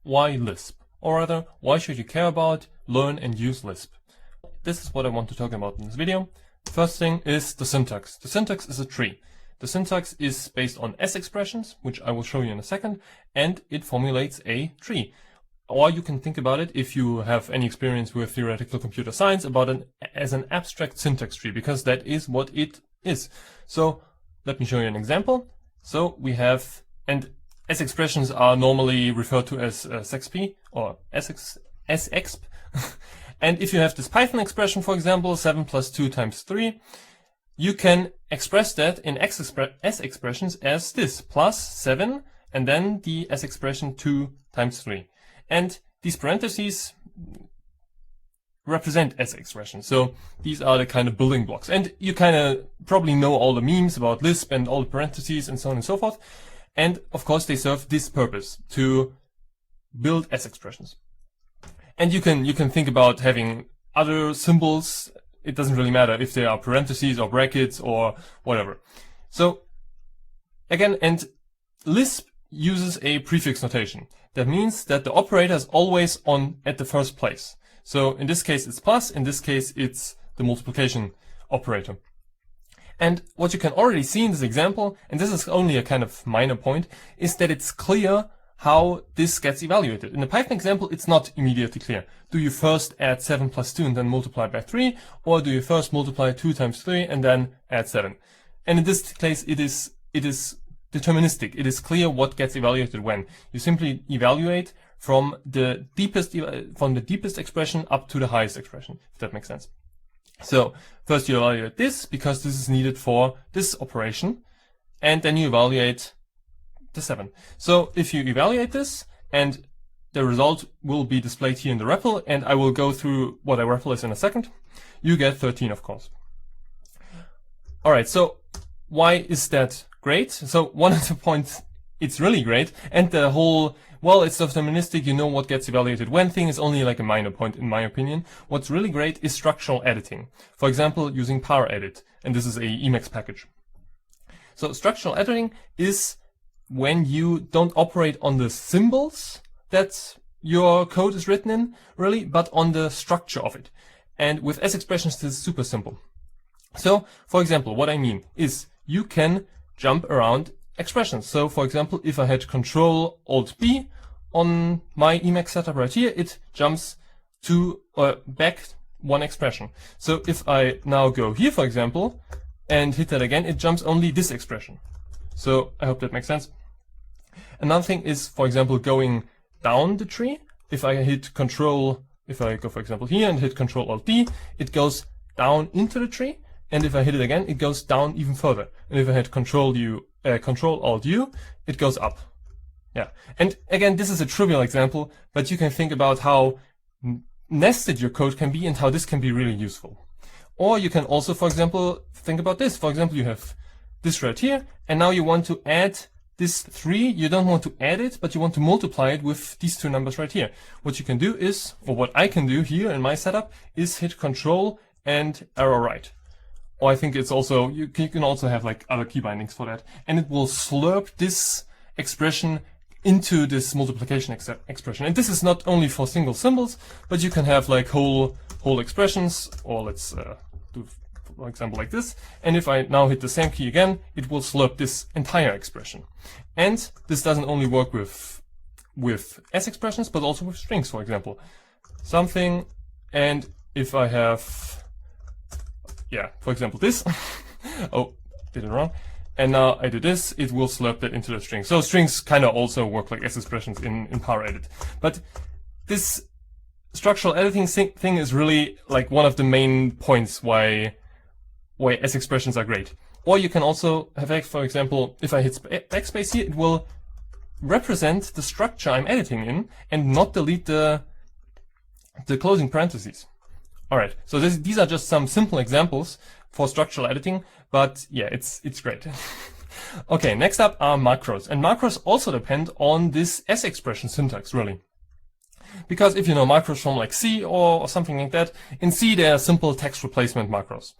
why Lisp? Or rather, why should you care about, learn and use Lisp? This is what I want to talk about in this video. The first thing is the syntax. The syntax is a tree. The syntax is based on S expressions, which I will show you in a second, and it formulates a tree. Or you can think about it, if you have any experience with theoretical computer science, about it as an abstract syntax tree, because that is what it is. So let me show you an example. So we have, and S expressions are normally referred to as SXP or SXP. And if you have this Python expression, for example, 7 plus 2 times 3, you can express that in S expressions as this, plus 7, and then the S expression 2 times 3. And these parentheses represent S expressions. So these are the kind of building blocks. And you kind of probably know all the memes about Lisp and all the parentheses and so on and so forth. And of course they serve this purpose, to build S expressions. And you can think about having other symbols. It doesn't really matter if they are parentheses or brackets or whatever. So again, and Lisp uses a prefix notation. That means that the operator is always on at the first place. So in this case it's plus, in this case it's the multiplication operator. And what you can already see in this example, and this is only a kind of minor point, is that it's clear how this gets evaluated. In the Python example, it's not immediately clear. Do you first add 7 plus 2 and then multiply by 3? Or do you first multiply 2 times 3 and then add 7? And in this case, it is deterministic. It is clear what gets evaluated when. You simply evaluate from the deepest expression up to the highest expression, if that makes sense. So first you evaluate this, because this is needed for this operation, and then you evaluate the 7. So if you evaluate this, and the result will be displayed here in the REPL, and I will go through what a REPL is in a second, you get 13, of course. Alright, so why is that great? So one of the points, it's really great, and the whole, well, it's deterministic, you know what gets evaluated when thing is only like a minor point in my opinion. What's really great is structural editing. For example, using PowerEdit, and this is a Emacs package. So structural editing is when you don't operate on the symbols that your code is written in, really, but on the structure of it. And with S expressions, this is super simple. So, for example, what I mean is you can jump around expressions. So, for example, if I had Control Alt B on my Emacs setup right here, it jumps to back one expression. So if I now go here, for example, and hit that again, it jumps only this expression. So I hope that makes sense. Another thing is, for example, going down the tree. If I hit Control, if I go, for example, here and hit Control Alt D, it goes down into the tree. And if I hit it again, it goes down even further. And if I hit Control Alt U, it goes up. Yeah. And again, this is a trivial example, but you can think about how nested your code can be and how this can be really useful. Or you can also, for example, think about this. For example, you have this right here, and now you want to add this 3. You don't want to add it, but you want to multiply it with these two numbers right here. What you can do is, or what I can do here in my setup, is hit Control and arrow right. Or I think it's also, you can also have like other key bindings for that. And it will slurp this expression into this multiplication expression. And this is not only for single symbols, but you can have like whole expressions, or let's do, for example, like this. And if I now hit the same key again, it will slurp this entire expression. And this doesn't only work with S expressions, but also with strings, for example. Something, and if I have, yeah, for example, this. Oh, did it wrong. And now I do this, it will slurp that into the string. So strings kind of also work like S expressions in PowerEdit. But this structural editing thing is really like one of the main points why S expressions are great. Or you can also have, for example, if I hit backspace here, it will represent the structure I'm editing in and not delete the closing parentheses. Alright, so these are just some simple examples for structural editing, but yeah, it's great. Okay, next up are macros. And macros also depend on this S expression syntax, really. Because if you know macros from like C or something like that, in C there are simple text replacement macros.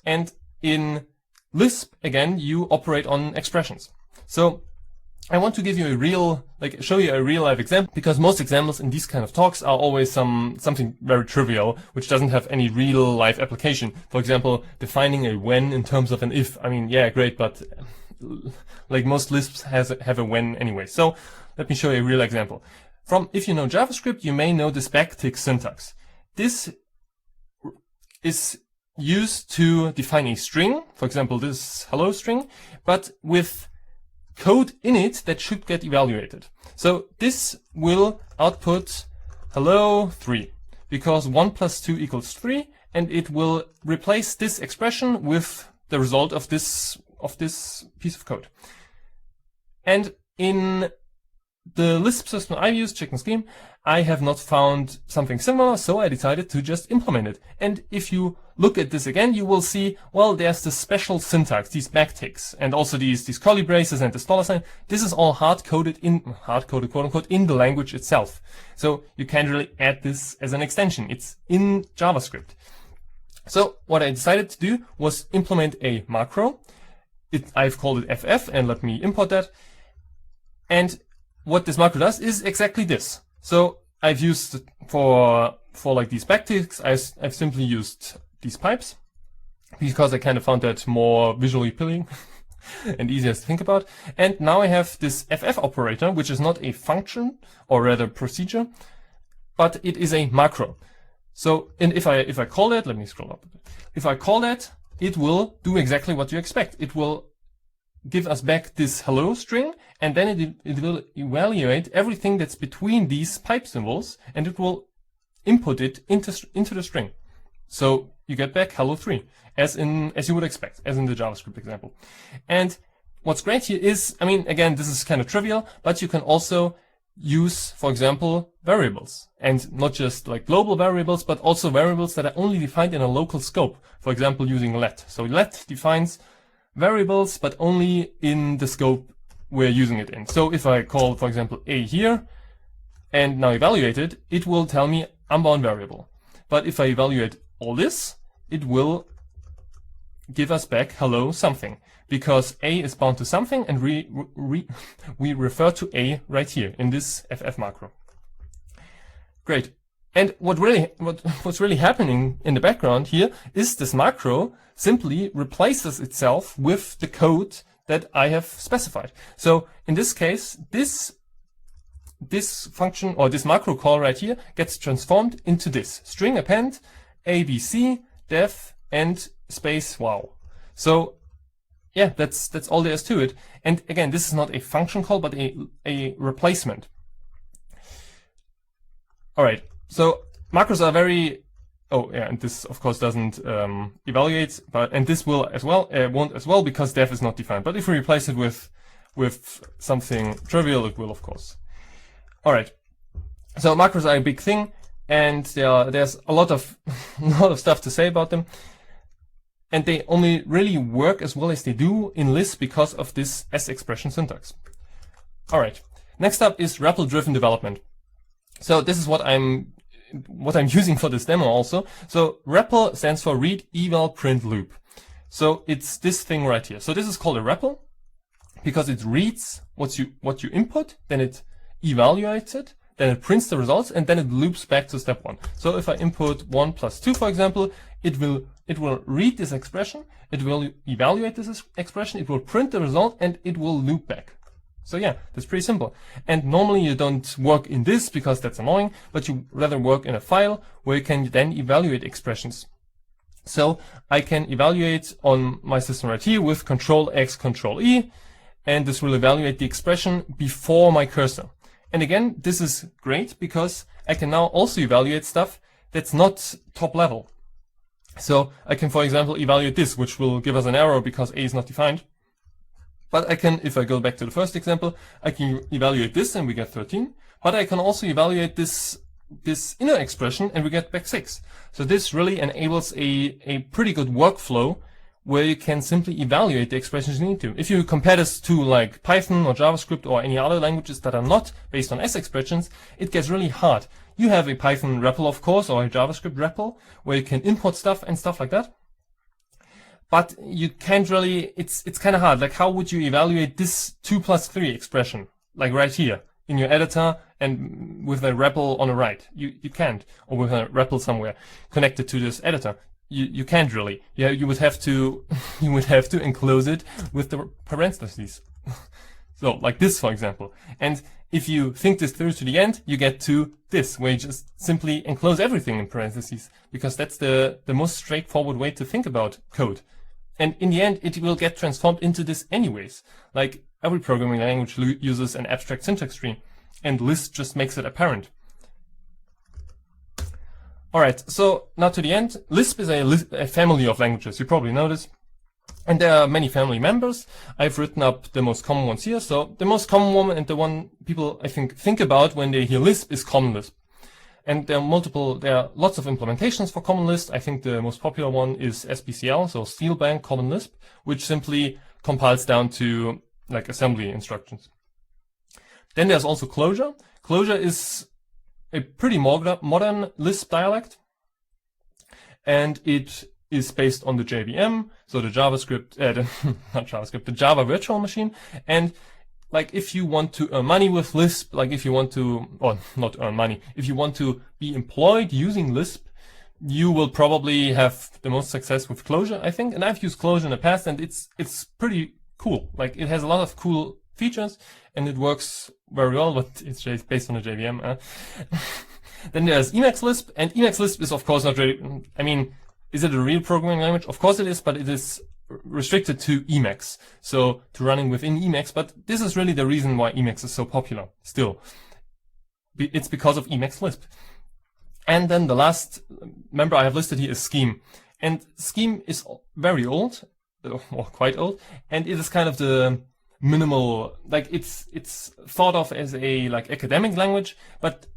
And in Lisp, again, you operate on expressions. So I want to give you a real, show you a real life example, because most examples in these kind of talks are always something very trivial, which doesn't have any real life application. For example, defining a when in terms of an if. I mean, yeah, great, but like most Lisps have a when anyway. So let me show you a real example. If you know JavaScript, you may know this backtick syntax. This is used to define a string, for example, this hello string, but with code in it that should get evaluated. So this will output hello 3, because 1 plus 2 equals 3, and it will replace this expression with the result of this piece of code. And in the Lisp system I use, Chicken Scheme, I have not found something similar, so I decided to just implement it. And if you look at this again, you will see, well, there's this special syntax, these backticks, and also these curly braces and this $sign. This is all hard-coded quote unquote, in the language itself. So you can't really add this as an extension. It's in JavaScript. So what I decided to do was implement a macro. I've called it FF, and let me import that. And what this macro does is exactly this. So I've used for like these backticks, I've simply used these pipes because I kind of found that more visually appealing and easier to think about. And now I have this FF operator, which is not a function or rather procedure, but it is a macro. So, and if I call it, let me scroll up a bit. If I call that, it will do exactly what you expect. It will give us back this hello string, and then it will evaluate everything that's between these pipe symbols, and it will input it into the string. So you get back hello 3, as you would expect, as in the JavaScript example. And what's great here is, I mean, again, this is kind of trivial, but you can also use, for example, variables, and not just like global variables, but also variables that are only defined in a local scope. For example, using let. So let defines variables, but only in the scope we're using it in. So if I call, for example, a here, and now evaluate it, it will tell me unbound variable. But if I evaluate all this, it will give us back hello something, because a is bound to something, and we refer to a right here in this FF macro. Great. And what's really happening in the background here is this macro simply replaces itself with the code that I have specified. So in this case, this function or this macro call right here gets transformed into this string append abc def and space wow. So yeah, that's all there is to it. And again, this is not a function call, but a replacement. All right. So macros are very, oh yeah, and this of course doesn't evaluate, and this will as well, won't as well, because def is not defined. But if we replace it with something trivial, it will of course. All right. So macros are a big thing, and there's a lot of stuff to say about them. And they only really work as well as they do in Lisp because of this S-expression syntax. All right. Next up is REPL-driven development. So this is what I'm using for this demo also. So REPL stands for read eval print loop. So it's this thing right here. So this is called a REPL because it reads what you input, then it evaluates it, then it prints the results, and then it loops back to step 1. So if I input 1 plus 2, for example, it will read this expression, it will evaluate this expression, it will print the result, and it will loop back. So yeah, that's pretty simple. And normally you don't work in this because that's annoying, but you rather work in a file where you can then evaluate expressions. So I can evaluate on my system right here with Control-X, Control-E, and this will evaluate the expression before my cursor. And again, this is great because I can now also evaluate stuff that's not top level. So I can, for example, evaluate this, which will give us an error because A is not defined. But I can, if I go back to the first example, I can evaluate this and we get 13. But I can also evaluate this inner expression and we get back 6. So this really enables a pretty good workflow where you can simply evaluate the expressions you need to. If you compare this to like Python or JavaScript or any other languages that are not based on S expressions, it gets really hard. You have a Python REPL, of course, or a JavaScript REPL, where you can import stuff and stuff like that. but you can't really, it's kind of hard. Like, how would you evaluate this 2 plus 3 expression? Like right here in your editor and with a REPL on the right. You can't, or with a REPL somewhere connected to this editor. You can't really. Yeah, you would have to you would have to enclose it with the parentheses. So like this, for example. And if you think this through to the end, you get to this, where you just simply enclose everything in parentheses, because that's the most straightforward way to think about code. And in the end, it will get transformed into this anyways. Like every programming language uses an abstract syntax tree, and Lisp just makes it apparent. Alright, so now to the end. Lisp is a family of languages, you probably know this. And there are many family members. I've written up the most common ones here. So the most common one, and the one people I think about when they hear Lisp, is Common Lisp. And there are lots of implementations for Common Lisp. I think the most popular one is SBCL, so Steel Bank Common Lisp, which simply compiles down to like assembly instructions. Then there's also Clojure. Clojure is a pretty modern Lisp dialect, and it is based on the JVM, so the JavaScript, not JavaScript, the Java virtual machine. And like if you want to earn money with Lisp, like if you want to, or not earn money, if you want to be employed using Lisp, you will probably have the most success with Clojure, I think. And I've used Clojure in the past, and it's pretty cool. Like it has a lot of cool features, and it works very well, but it's just based on the JVM. Then there's Emacs Lisp, and Emacs Lisp is of course not really, I mean, is it a real programming language? Of course it is, but it is restricted to Emacs, so to running within Emacs. But this is really the reason why Emacs is so popular still. It's because of Emacs Lisp. And then the last member I have listed here is Scheme. And Scheme is very old, or quite old, and it is kind of the minimal, like it's thought of as a like academic language, but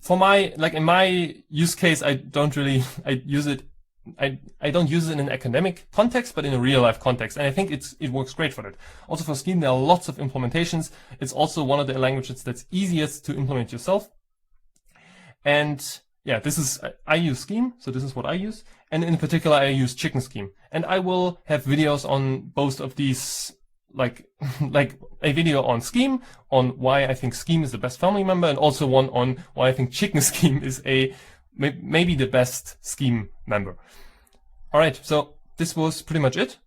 for in my use case, I don't use it in an academic context, but in a real life context. And I think it works great for that. Also for Scheme, there are lots of implementations. It's also one of the languages that's easiest to implement yourself. And yeah, I use Scheme, so this is what I use. And in particular, I use Chicken Scheme. And I will have videos on both of these, like a video on Scheme, on why I think Scheme is the best family member, and also one on why I think Chicken Scheme is maybe the best Scheme member. Alright, so this was pretty much it.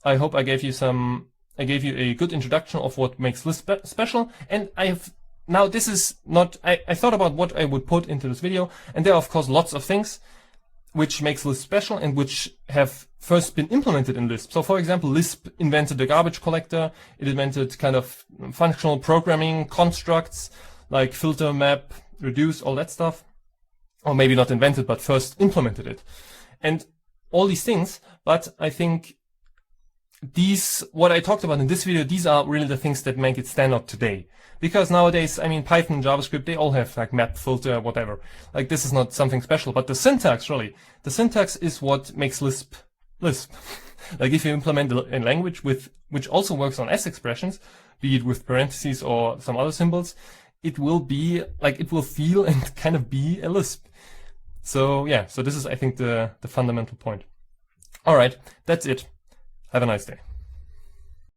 I hope I gave you a good introduction of what makes Lisp special, and now this is not, I thought about what I would put into this video, and there are of course lots of things which makes Lisp special and which have first been implemented in Lisp. So for example, Lisp invented the garbage collector, it invented kind of functional programming constructs like filter, map, reduce, all that stuff. Or maybe not invented, but first implemented it. And all these things, but I think what I talked about in this video, these are really the things that make it stand out today. Because nowadays, I mean, Python, JavaScript, they all have like map, filter, whatever. Like this is not something special, but the syntax the syntax is what makes Lisp Lisp. Like if you implement a language which also works on S expressions, be it with parentheses or some other symbols, it will feel and kind of be a Lisp. So yeah, so this is I think the fundamental point. Alright, that's it. Have a nice day.